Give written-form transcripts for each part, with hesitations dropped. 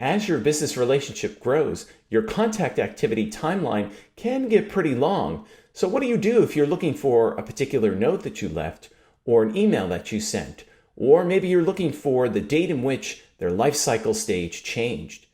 As your business relationship grows, your contact activity timeline can get pretty long. So what do you do if you're looking for a particular note that you left, or an email that you sent, or maybe you're looking for the date in which their life cycle stage changed?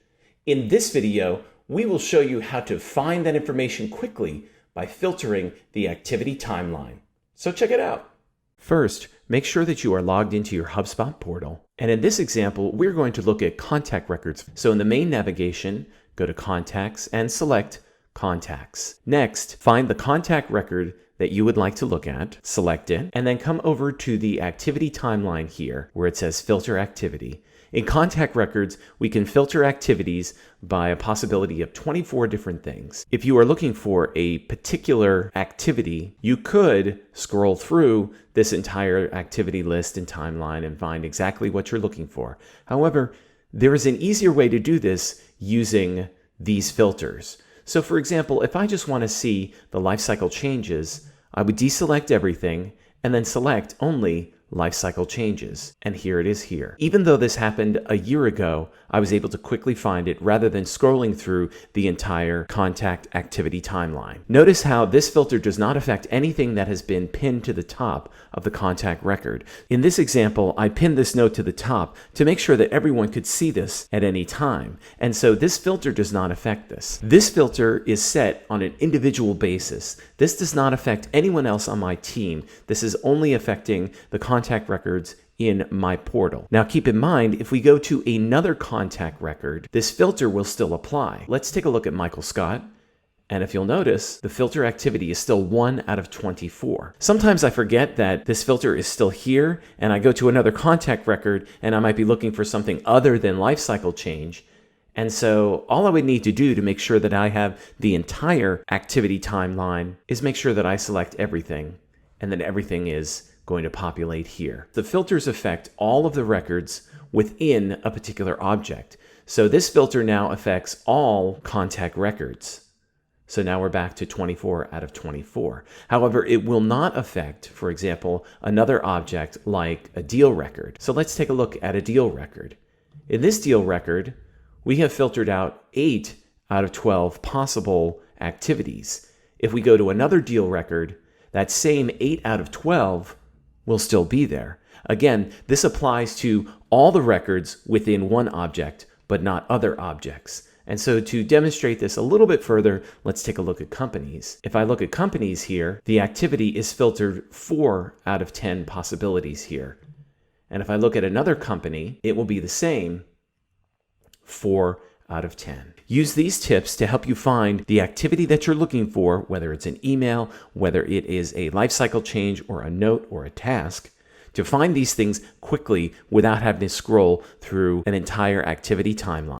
In this video, we will show you how to find that information quickly by filtering the activity timeline. So check it out. First, make sure that you are logged into your HubSpot portal. And in this example, we're going to look at contact records. So in the main navigation, go to Contacts and select Contacts. Next, find the contact record that you would like to look at, select it, and then come over to the activity timeline here where it says Filter Activity. In contact records, we can filter activities by a possibility of 24 different things. If you are looking for a particular activity, you could scroll through this entire activity list and timeline and find exactly what you're looking for. However, there is an easier way to do this using these filters. So for example, if I just want to see the lifecycle changes, I would deselect everything and then select only lifecycle changes. And here it is here. Even though this happened a year ago, I was able to quickly find it rather than scrolling through the entire contact activity timeline. Notice how this filter does not affect anything that has been pinned to the top of the contact record. In this example, I pinned this note to the top to make sure that everyone could see this at any time. And so this filter does not affect this. This filter is set on an individual basis. This does not affect anyone else on my team. This is only affecting the contact records in my portal. Now keep in mind, if we go to another contact record, this filter will still apply. Let's take a look at Michael Scott. And if you'll notice, the filter activity is still 1 out of 24. Sometimes I forget that this filter is still here, and I go to another contact record, and I might be looking for something other than lifecycle change. And so all I would need to do to make sure that I have the entire activity timeline is make sure that I select everything, and then everything is going to populate here. The filters affect all of the records within a particular object. So this filter now affects all contact records. So now we're back to 24 out of 24. However, it will not affect, for example, another object like a deal record. So let's take a look at a deal record. In this deal record, we have filtered out 8 out of 12 possible activities. If we go to another deal record, that same 8 out of 12 will still be there. Again, this applies to all the records within one object, but not other objects. And so to demonstrate this a little bit further, let's take a look at companies. If I look at companies here, the activity is filtered 4 out of 10 possibilities here. And if I look at another company, it will be the same, 4 out of 10. Use these tips to help you find the activity that you're looking for, whether it's an email, whether it is a lifecycle change or a note or a task, to find these things quickly without having to scroll through an entire activity timeline.